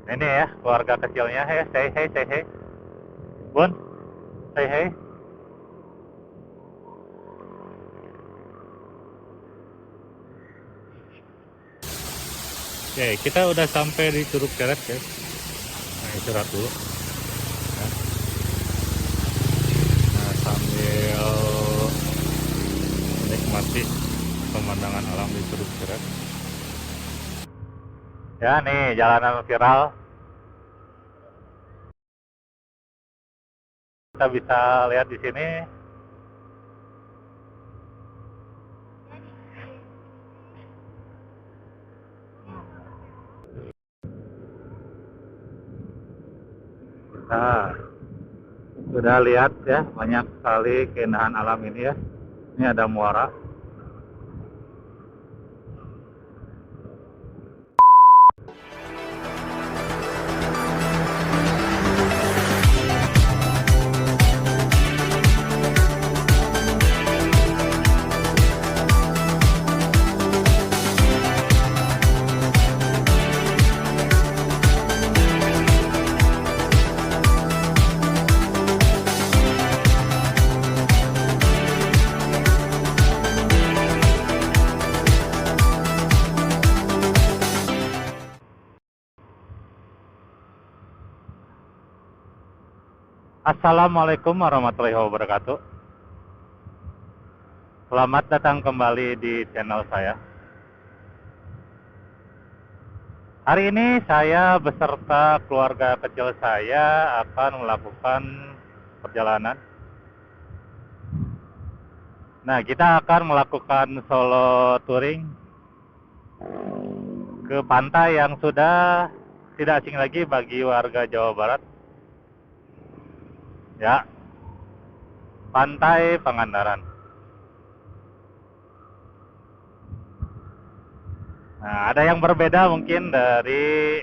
Ini ya keluarga kecilnya. Hey, say hey. Bun, say hey. Oke, kita udah sampai di Curug Ceret ya. Nah, istirahat dulu. Ya. Nah, sambil menikmati pemandangan alam di Curug Ceret. Ya, nih jalanan viral. Kita bisa lihat di sini. Nah, sudah lihat ya, banyak sekali keindahan alam ini ya. Ini ada muara. Assalamualaikum warahmatullahi wabarakatuh. Selamat datang kembali di channel saya. Hari ini saya beserta keluarga kecil saya akan melakukan perjalanan. Nah, kita akan melakukan solo touring ke pantai yang sudah tidak asing lagi bagi warga Jawa Barat. Ya, Pantai Pangandaran. Nah, ada yang berbeda mungkin dari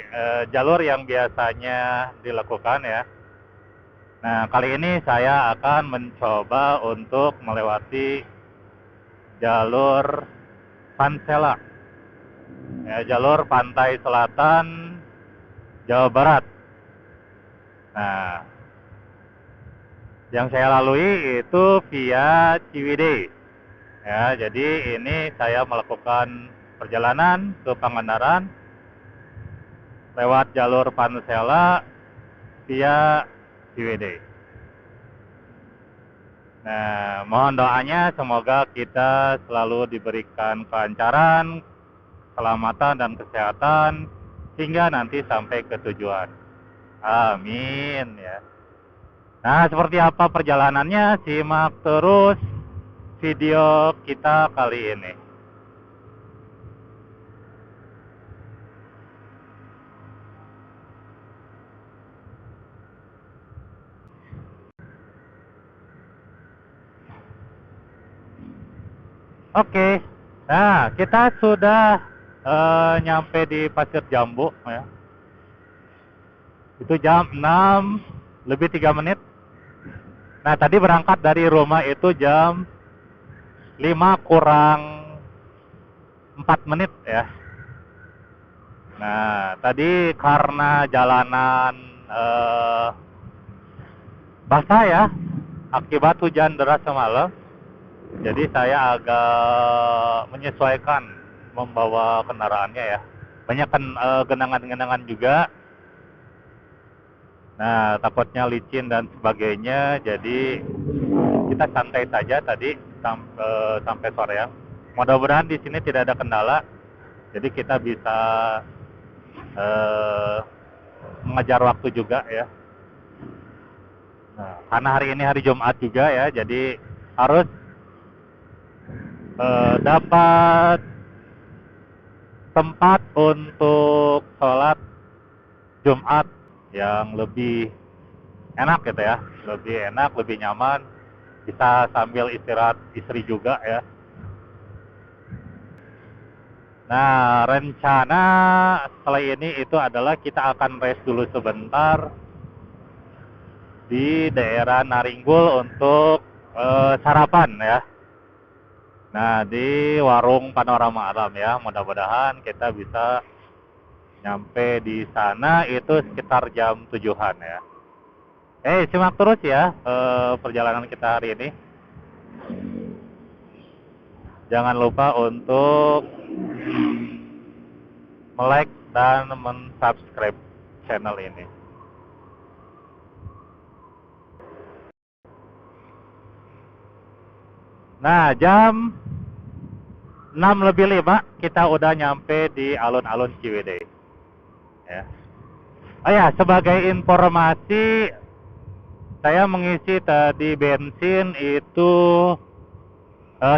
jalur yang biasanya dilakukan ya. Nah, kali ini saya akan mencoba untuk melewati jalur Pansela, ya, jalur pantai selatan Jawa Barat. Nah, yang saya lalui itu via Ciwidey. Ya, jadi ini saya melakukan perjalanan ke Pangandaran lewat jalur Pansela via Ciwidey. Nah, mohon doanya semoga kita selalu diberikan kelancaran, keselamatan dan kesehatan hingga nanti sampai ke tujuan. Amin ya. Nah, seperti apa perjalanannya? Simak terus video kita kali ini. Oke. Nah, kita sudah nyampe di Pasir Jambu ya. Itu jam 6 lebih 3 menit. Nah, tadi berangkat dari rumah itu jam 5 kurang 4 menit ya. Nah, tadi karena jalanan basah ya, akibat hujan deras semalam, jadi saya agak menyesuaikan membawa kendaraannya ya. Banyak kan genangan-genangan juga. Nah, takutnya licin dan sebagainya, jadi kita santai saja tadi sampai sorean. Mudah-mudahan di sini tidak ada kendala, jadi kita bisa mengejar waktu juga ya. Nah, karena hari ini hari Jumat juga ya, jadi harus dapat tempat untuk sholat Jumat yang lebih enak gitu ya, lebih enak, lebih nyaman, bisa sambil istirahat istri juga ya. Nah, rencana setelah ini itu adalah kita akan rest dulu sebentar di daerah Naringgul untuk sarapan ya. Nah, di warung Panorama Alam ya, mudah-mudahan kita bisa Nyampe di sana itu sekitar jam 7-an ya. Simak terus ya perjalanan kita hari ini. Jangan lupa untuk like dan subscribe channel ini. Nah, jam 6:05 kita udah nyampe di alun-alun Ciwidey. Ya. Oh ya, sebagai informasi, saya mengisi tadi bensin itu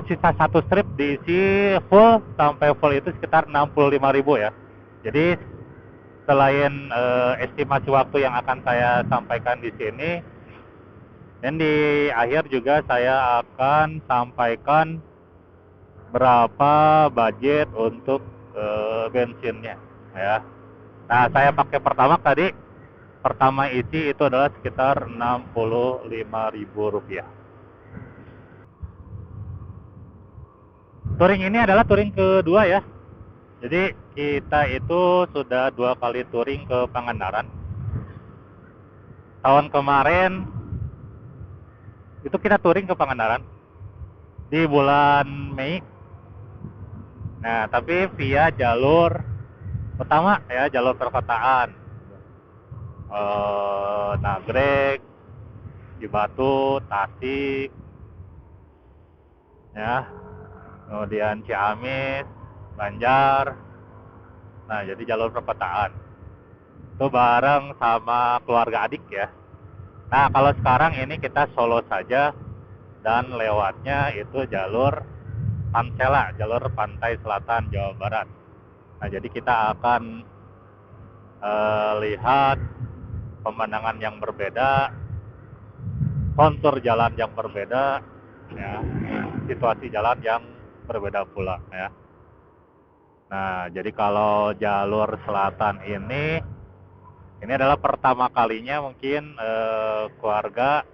sisa satu strip diisi full, sampai full itu sekitar 65.000 ya. Jadi selain estimasi waktu yang akan saya sampaikan di sini, dan di akhir juga saya akan sampaikan berapa budget untuk bensinnya ya. Nah, saya pakai pertama tadi, pertama isi itu adalah sekitar Rp65.000. Touring ini adalah touring kedua ya. Jadi kita itu sudah 2 kali touring ke Pangandaran. Tahun kemarin itu kita touring ke Pangandaran di bulan Mei. Nah, tapi via jalur pertama ya, jalur perkotaan. Nagreg, Cibatu, Tasik, ya, kemudian Ciamis, Banjar. Nah, jadi jalur perkotaan. Itu bareng sama keluarga adik ya. Nah, kalau sekarang ini kita solo saja dan lewatnya itu jalur Pansela, jalur Pantai Selatan Jawa Barat. Nah, jadi kita akan lihat pemandangan yang berbeda, kontur jalan yang berbeda, ya, situasi jalan yang berbeda pula ya. Nah, jadi kalau jalur selatan ini adalah pertama kalinya mungkin keluarga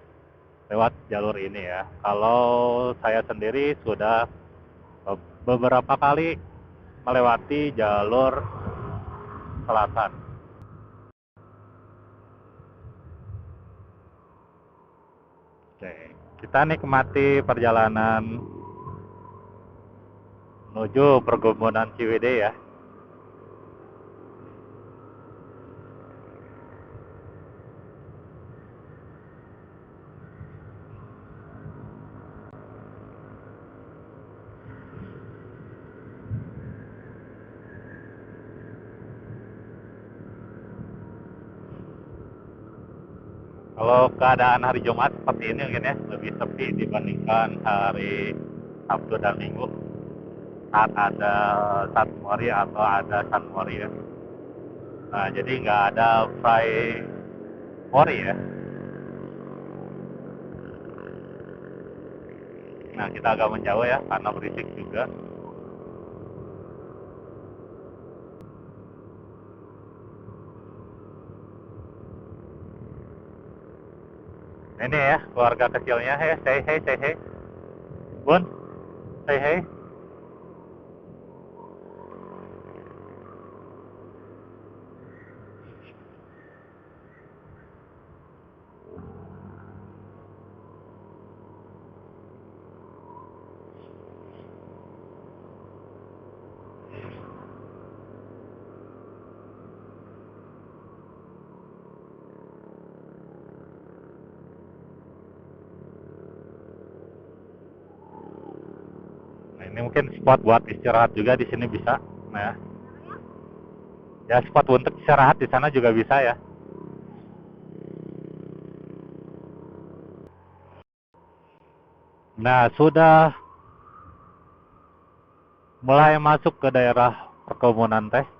lewat jalur ini ya. Kalau saya sendiri sudah beberapa kali melewati jalur selatan. Oke, kita nikmati perjalanan menuju perkebunan Ciwidey ya. Kalau keadaan hari Jumat seperti ini mungkin ya, lebih sepi dibandingkan hari Sabtu dan Minggu saat ada Sunmori atau ada Sunmori ya. Nah, jadi nggak ada Fry Mori ya. Nah, kita agak menjauh ya karena berisik juga. Ini ya keluarga kecilnya, say hey. Bun, say hey. Nah, ini mungkin spot buat istirahat juga di sini bisa. Nah, ya spot untuk istirahat di sana juga bisa ya. Nah, sudah mulai masuk ke daerah perkebunan teh.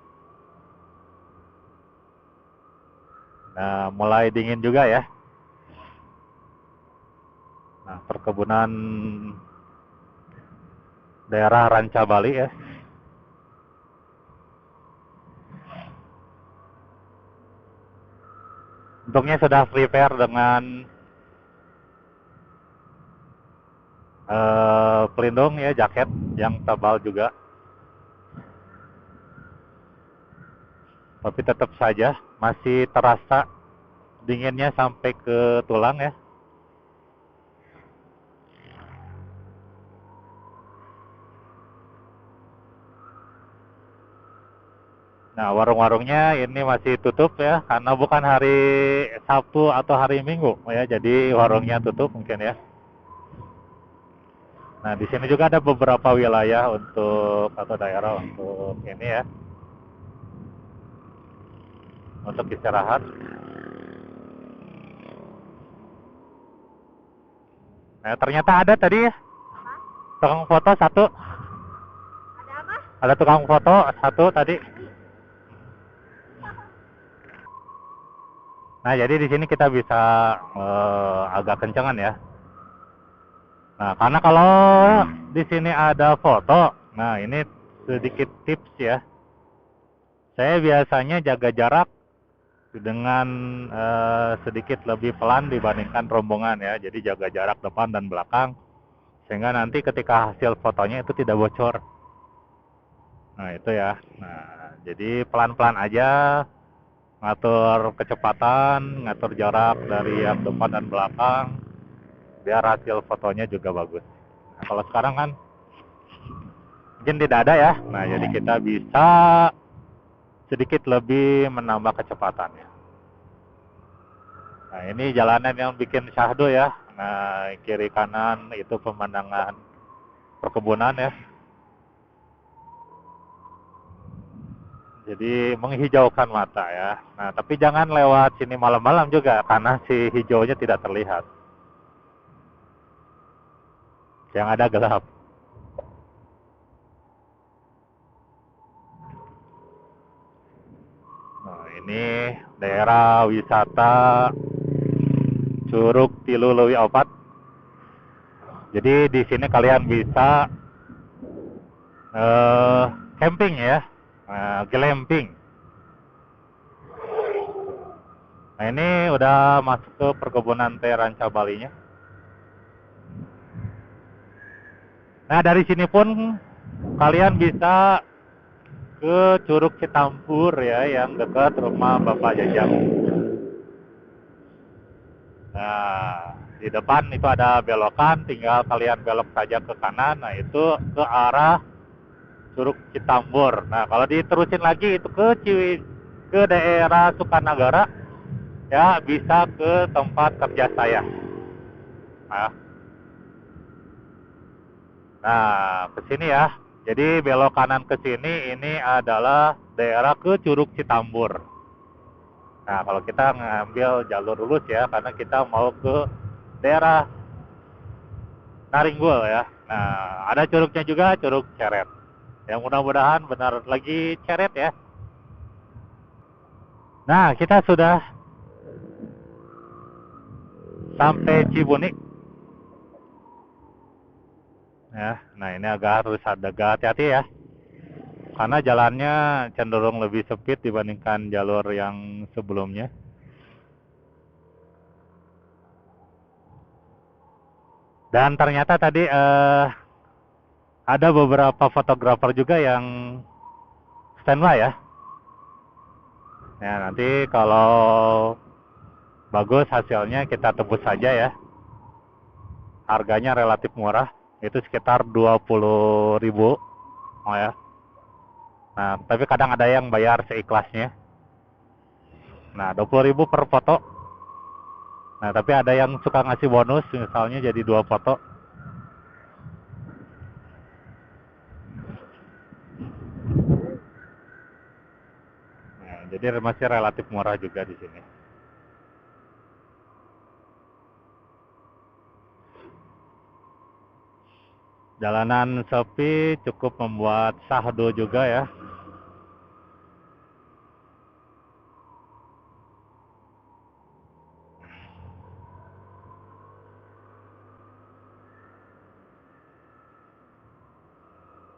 Nah, mulai dingin juga ya. Nah, perkebunan daerah Ranca Bali ya. Untungnya sudah prepare dengan pelindung ya, jaket yang tebal juga. Tapi tetap saja masih terasa dinginnya sampai ke tulang ya. Nah, warung-warungnya ini masih tutup ya, karena bukan hari Sabtu atau hari Minggu ya, jadi warungnya tutup mungkin ya. Nah, di sini juga ada beberapa wilayah untuk atau daerah untuk ini ya, untuk istirahat. Nah, ternyata ada tadi ya, tukang foto satu. Ada apa? Ada tukang foto satu tadi. Nah, jadi di sini kita bisa agak kencengan ya. Nah, karena kalau di sini ada foto, nah ini sedikit tips ya. Saya biasanya jaga jarak dengan sedikit lebih pelan dibandingkan rombongan ya. Jadi jaga jarak depan dan belakang sehingga nanti ketika hasil fotonya itu tidak bocor. Nah, itu ya. Nah, jadi pelan-pelan aja ngatur kecepatan, ngatur jarak dari yang depan dan belakang biar hasil fotonya juga bagus. Nah, kalau sekarang kan mungkin tidak ada ya. Nah, jadi kita bisa sedikit lebih menambah kecepatannya. Nah, ini jalanan yang bikin syahdu ya. Nah, kiri kanan itu pemandangan perkebunan ya. Jadi menghijaukan mata ya. Nah, tapi jangan lewat sini malam-malam juga karena si hijaunya tidak terlihat. Yang ada gelap. Nah, ini daerah wisata Curug Tilu Leuwi Opat. Jadi di sini kalian bisa eh, camping ya, glamping. Nah, ini udah masuk ke perkebunan teh Ranca Balinya. Nah, dari sini pun kalian bisa ke Curug Citampur ya, yang dekat rumah Bapak Jajang. Nah, di depan itu ada belokan, tinggal kalian belok saja ke kanan. Nah, itu ke arah Curug Citambur. Nah, kalau diterusin lagi itu ke daerah Sukanagara, ya bisa ke tempat kerja saya. Nah, ke sini ya. Jadi belok kanan ke sini ini adalah daerah ke Curug Citambur. Nah, kalau kita ngambil jalur lurus ya, karena kita mau ke daerah Naringgul ya. Nah, ada curugnya juga, Curug Ceret. Yang mudah-mudahan benar lagi ceret ya. Nah, kita sudah sampai Cibunik. Ya, nah ini harus agak hati-hati ya. Karena jalannya cenderung lebih sempit dibandingkan jalur yang sebelumnya. Dan ternyata tadi ada beberapa fotografer juga yang standby ya. Ya, nanti kalau bagus hasilnya kita tebus saja ya. Harganya relatif murah, itu sekitar 20.000. Oh ya. Nah, tapi kadang ada yang bayar seikhlasnya. Nah, 20.000 per foto. Nah, tapi ada yang suka ngasih bonus, misalnya jadi 2 foto. Nah, jadi masih relatif murah juga di sini. Jalanan sepi cukup membuat syahdu juga ya.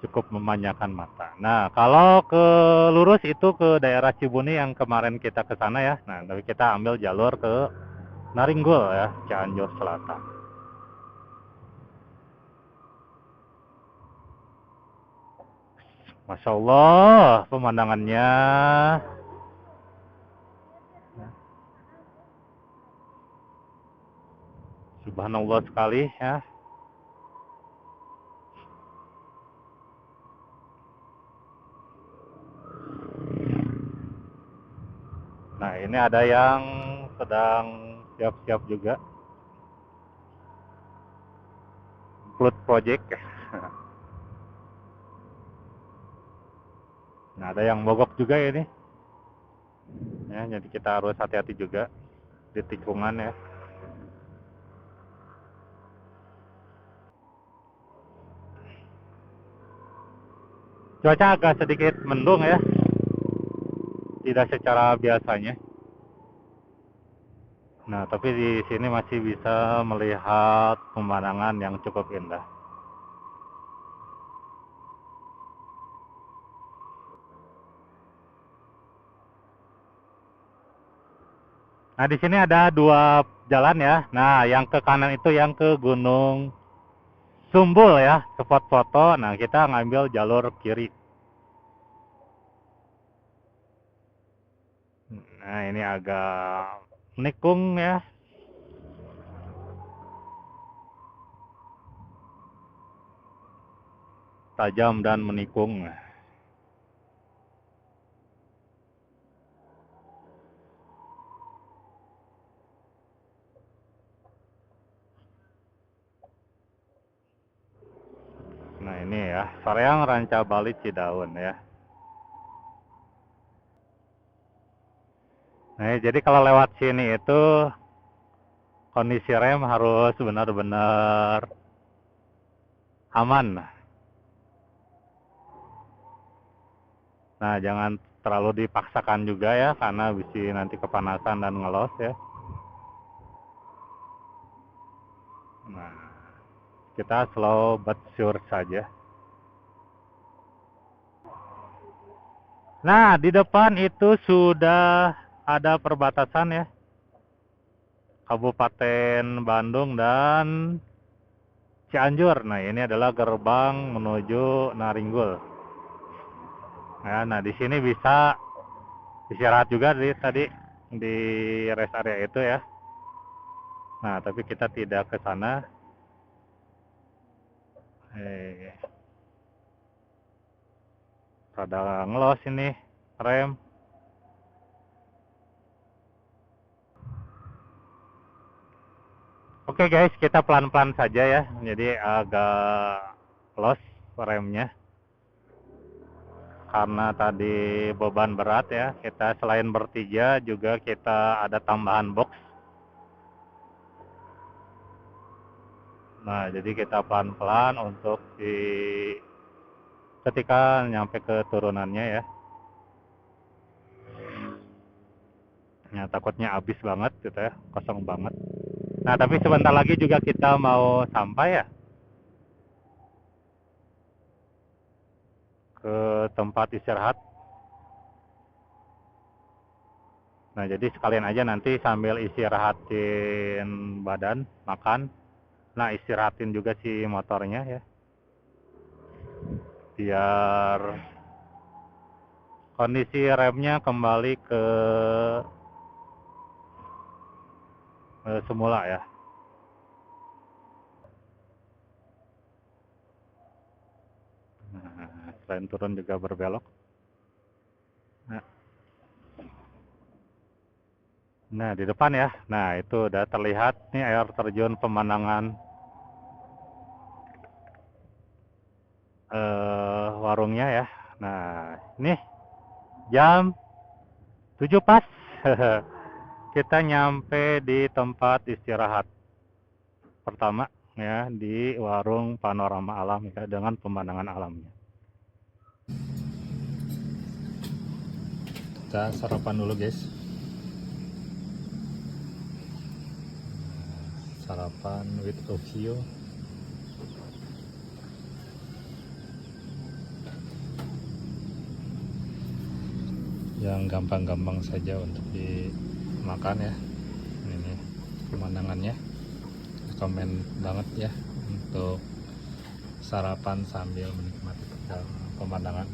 Cukup memanjakan mata. Nah, kalau ke lurus itu ke daerah Cibuni yang kemarin kita ke sana ya. Nah, tapi kita ambil jalur ke Naringgul ya, Cianjur Selatan. Masya Allah, pemandangannya subhanallah sekali ya. Nah, ini ada yang sedang siap-siap juga. Flood project. Nah, ada yang mogok juga ini. Ya, jadi kita harus hati-hati juga di tikungan ya. Cuaca agak sedikit mendung ya. Tidak secara biasanya. Nah, tapi di sini masih bisa melihat pemandangan yang cukup indah. Nah, di sini ada dua jalan ya. Nah, yang ke kanan itu yang ke Gunung Sumbul ya, spot foto. Nah, kita ngambil jalur kiri. Nah, ini agak menikung ya. Tajam dan menikung. Nah, ini ya, Soreang Ranca Bali Cidaun ya. Nah, jadi kalau lewat sini itu kondisi rem harus benar-benar aman. Nah, jangan terlalu dipaksakan juga ya, karena bisa nanti kepanasan dan ngelos ya. Nah, kita slow but sure saja. Nah, di depan itu sudah ada perbatasan ya. Kabupaten Bandung dan Cianjur. Nah, ini adalah gerbang menuju Naringgul. Ya, nah, di sini bisa istirahat juga tadi di rest area itu ya. Nah, tapi kita tidak ke sana. Rada ngelos ini rem. Oke guys, kita pelan-pelan saja ya. Jadi agak los remnya. Karena tadi beban berat ya. Kita selain bertiga juga kita ada tambahan box. Nah, jadi kita pelan-pelan untuk ketika nyampe ke turunannya ya. Ya, takutnya habis banget gitu ya, kosong banget. Nah, tapi sebentar lagi juga kita mau sampai ya ke tempat istirahat. Nah, jadi sekalian aja nanti sambil istirahatin badan, makan. Nah, istirahatin juga si motornya ya. Biar kondisi remnya kembali ke semula ya. Nah, selain turun juga berbelok. Nah, di depan ya. Nah, itu udah terlihat nih air terjun pemandangan warungnya ya. Nah, ini jam 7 pas. Kita nyampe di tempat istirahat pertama ya, di warung panorama alam ya, dengan pemandangan alamnya. Kita sarapan dulu guys. Sarapan with a view. Yang gampang-gampang saja untuk dimakan ya. Ini pemandangannya. Komen banget ya untuk sarapan sambil menikmati pemandangan.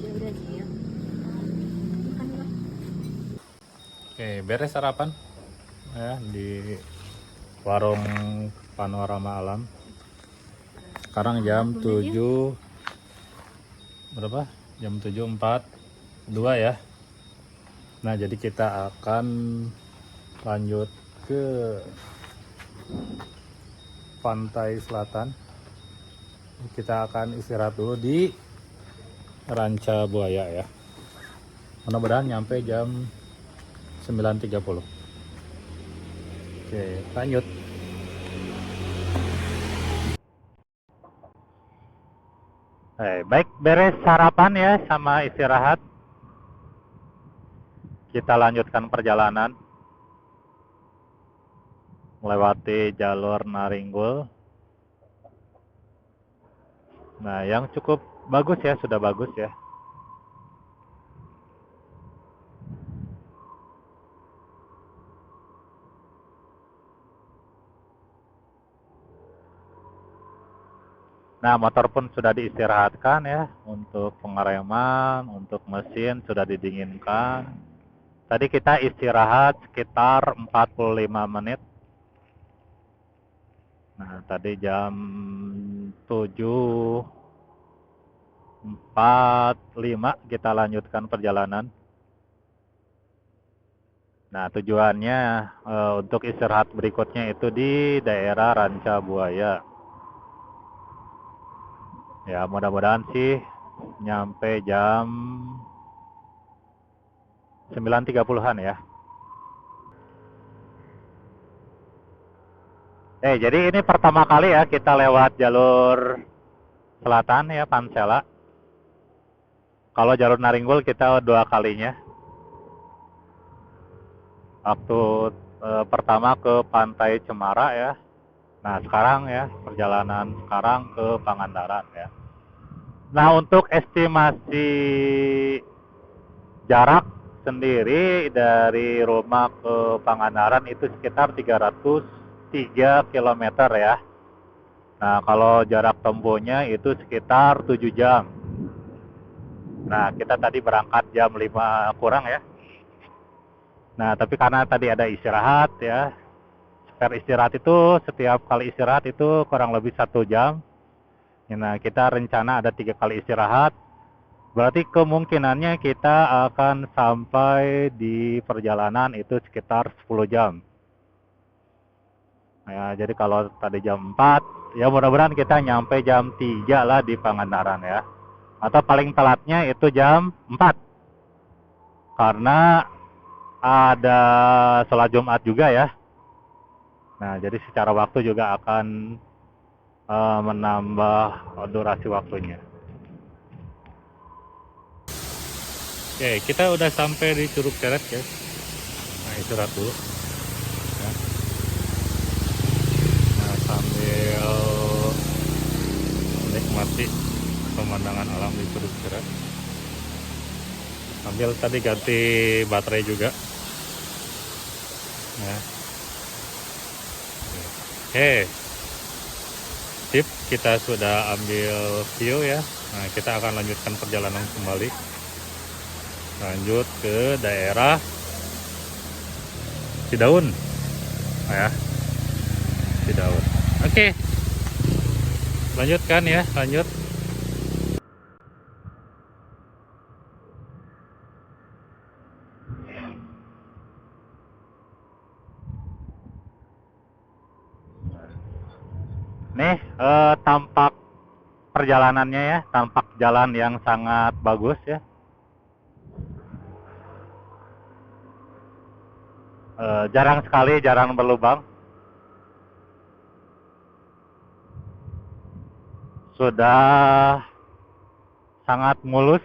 Ya udah siap. Makan lah. Oke, beres sarapan. ya di warung Panorama Alam. Sekarang jam 7 berapa? Jam 7.42 ya. Nah, jadi kita akan lanjut ke pantai selatan. Kita akan istirahat dulu di Ranca Buaya ya. Mudah-mudahan nyampe jam 9.30. Oke, lanjut. Baik, beres sarapan ya sama istirahat. Kita lanjutkan perjalanan melewati jalur Naringgul. Nah, yang cukup bagus ya, sudah bagus ya. Nah, motor pun sudah diistirahatkan ya, untuk pengereman, untuk mesin sudah didinginkan. Tadi kita istirahat sekitar 45 menit. Nah, tadi jam 7.45 kita lanjutkan perjalanan. Nah, tujuannya untuk istirahat berikutnya itu di daerah Ranca Buaya. Ya, mudah-mudahan sih nyampe jam 9.30-an ya. Jadi ini pertama kali ya kita lewat jalur selatan ya, Pansela. Kalau jalur Naringgul kita 2 kalinya. Waktu pertama ke Pantai Cemara ya. Nah, sekarang ya, perjalanan sekarang ke Pangandaran ya. Nah, untuk estimasi jarak sendiri dari rumah ke Pangandaran itu sekitar 303 km ya. Nah, kalau jarak tempuhnya itu sekitar 7 jam. Nah, kita tadi berangkat jam 5 kurang ya. Nah, tapi karena tadi ada istirahat ya. Per istirahat itu, setiap kali istirahat itu kurang lebih 1 jam. Nah, kita rencana ada 3 kali istirahat. Berarti kemungkinannya kita akan sampai di perjalanan itu sekitar 10 jam. Ya, jadi kalau tadi jam 4, ya mudah-mudahan kita nyampe jam 3 lah di Pangandaran ya. Atau paling telatnya itu jam 4. Karena ada sholat Jumat juga ya. Nah, jadi secara waktu juga akan menambah durasi waktunya. Oke, kita udah sampai di Curug Ceret guys. Nah, istirahat dulu ya. Nah, sambil menikmati pemandangan alam di Curug Ceret, sambil tadi ganti baterai juga ya. Oke, sip, kita sudah ambil view ya. Nah, kita akan lanjutkan perjalanan kembali, lanjut ke daerah Cidaun ya, Cidaun. Oke, lanjutkan ya, lanjut. Nih tampak perjalanannya ya, tampak jalan yang sangat bagus ya. Jarang sekali, jarang berlubang. Sudah sangat mulus.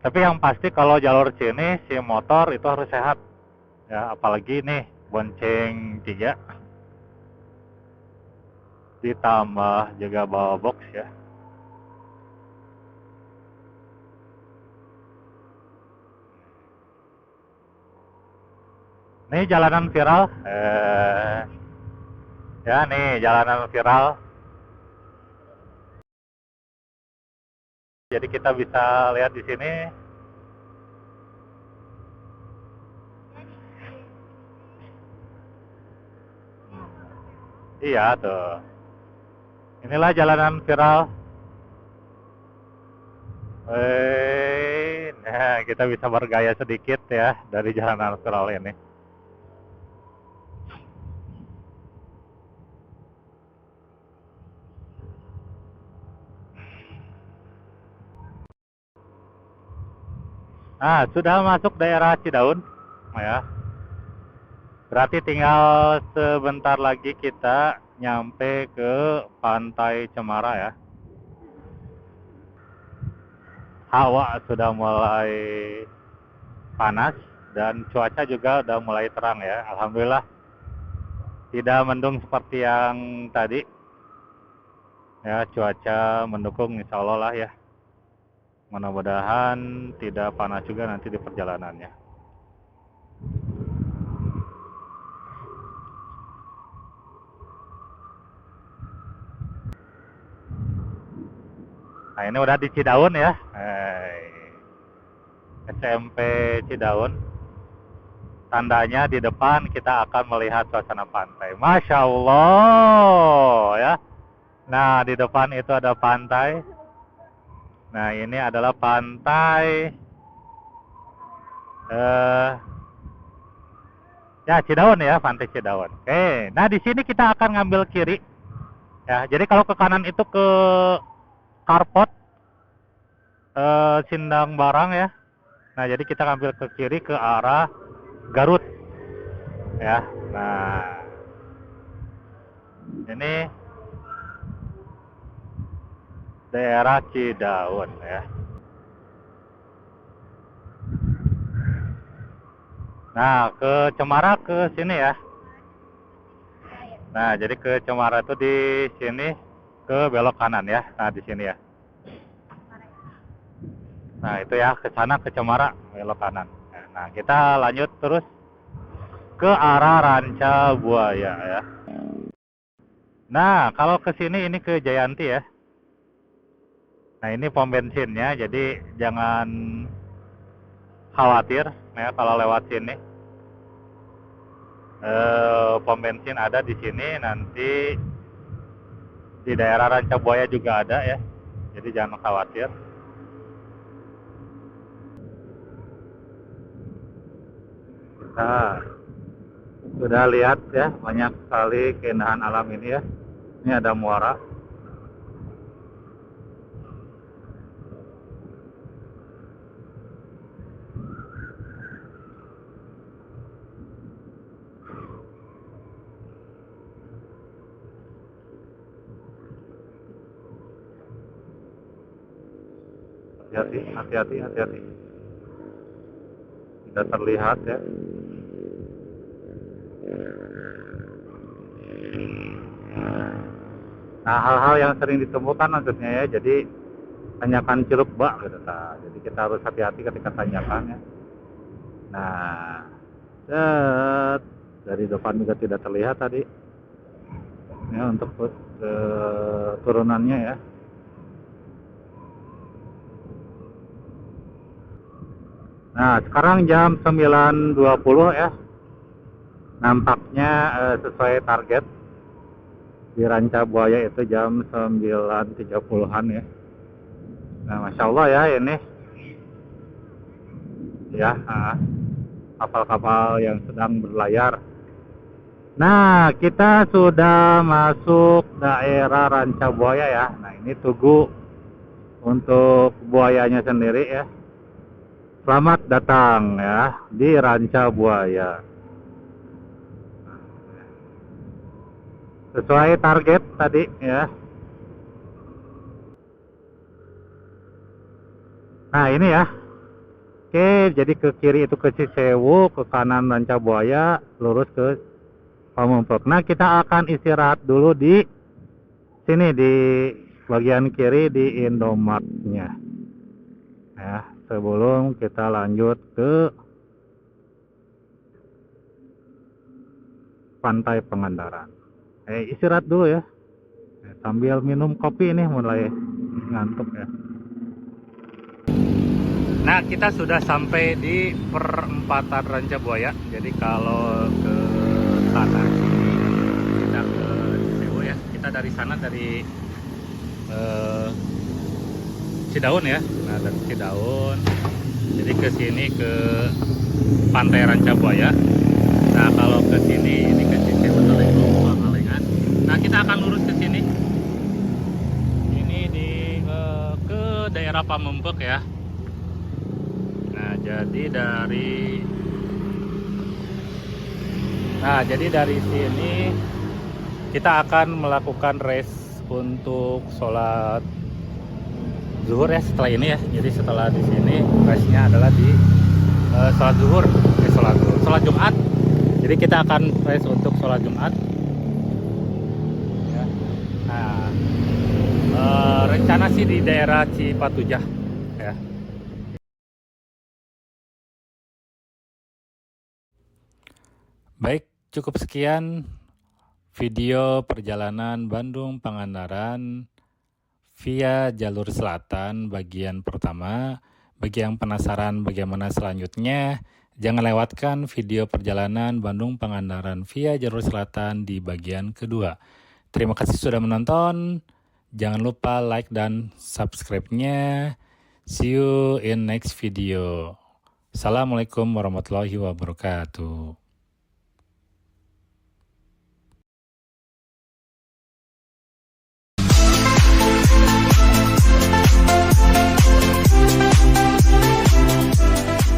Tapi yang pasti kalau jalur sini si motor itu harus sehat ya, apalagi nih bonceng 3 ditambah juga bawa box ya. Nih jalanan viral, ya nih jalanan viral. Jadi kita bisa lihat di sini Iya tuh. Inilah jalanan viral. Nah, kita bisa bergaya sedikit ya dari jalanan viral ini. Nah, sudah masuk daerah Cidaun, ya. Berarti tinggal sebentar lagi kita nyampe ke Pantai Cemara ya. Hawa sudah mulai panas dan cuaca juga udah mulai terang ya. Alhamdulillah tidak mendung seperti yang tadi. Ya, cuaca mendukung insya Allah lah ya. Mudah-mudahan tidak panas juga nanti di perjalanannya. Nah, ini udah di Cidaun ya. SMP Cidaun. Tandanya di depan kita akan melihat suasana pantai. Masya Allah ya. Nah, di depan itu ada pantai. Nah, ini adalah pantai ya Cidaun ya, pantai Cidaun. Oke, nah di sini kita akan ngambil kiri. Ya, jadi kalau ke kanan itu ke Karpot Sindang Barang ya. Nah, jadi kita ngambil ke kiri ke arah Garut. Ya. Nah, ini daerah Cidaun ya. Nah, ke Cemara ke sini ya. Nah, jadi ke Cemara itu di sini ke belok kanan ya. Nah, di sini ya. Nah, itu ya ke sana ke Cemara belok kanan. Nah, kita lanjut terus ke arah Ranca Buaya ya. Nah, kalau ke sini ini ke Jayanti ya. Nah, ini pom bensinnya, jadi jangan khawatir ya kalau lewat sini. Pom bensin ada di sini, nanti di daerah Ranca Buaya juga ada ya. Jadi jangan khawatir. Kita sudah lihat ya, banyak sekali keindahan alam ini ya. Ini ada muara. Hati-hati. Tidak terlihat ya. Nah, hal-hal yang sering ditemukan maksudnya ya, jadi tanyakan Ciluk Bak gitu. Nah, jadi kita harus hati-hati ketika tanyakan ya. Nah, dari depan juga tidak terlihat tadi. Ya, untuk turunannya ya. Nah, sekarang jam 9.20 ya. Nampaknya sesuai target. Di Ranca Buaya itu jam 9.30-an ya. Nah, Masya Allah ya ini. Ya, kapal-kapal yang sedang berlayar. Nah, kita sudah masuk daerah Ranca Buaya ya. Nah, ini tugu untuk buayanya sendiri ya. Selamat datang ya di Ranca Buaya. Sesuai target tadi ya. Nah, ini ya. Oke, jadi ke kiri itu ke Cisewu, ke kanan Ranca Buaya, lurus ke Pamempek. Nah, kita akan istirahat dulu di sini di bagian kiri di Indomaretnya. Ya, sebelum kita lanjut ke Pantai Pangandaran. Istirahat dulu ya. Sambil minum kopi ini mulai ngantuk ya. Nah, kita sudah sampai di perempatan Ranca Buaya. Jadi kalau ke sana sini kita ke kita dari sana dari Cidaun ya. Nah, dari Cidaun jadi ke sini ke Pantai Rancabuaya. Nah, kalau ke sini ini ke Cicewutelenggo, Pangalengan. Nah, kita akan lurus ke sini. Ini di ke daerah Pamempek ya. Nah, jadi dari sini kita akan melakukan race untuk sholat zuhur ya setelah ini ya. Jadi setelah di sini race-nya adalah di sholat zuhur, sholat Jumat. Jadi kita akan race untuk sholat Jumat. Ya. Nah, rencana sih di daerah Cipatujah ya. Baik, cukup sekian video perjalanan Bandung Pangandaran via jalur selatan bagian pertama. Bagi yang penasaran bagaimana selanjutnya, jangan lewatkan video perjalanan Bandung Pangandaran via jalur selatan di bagian kedua. Terima kasih sudah menonton. Jangan lupa like dan subscribe-nya. See you in next video. Assalamualaikum warahmatullahi wabarakatuh.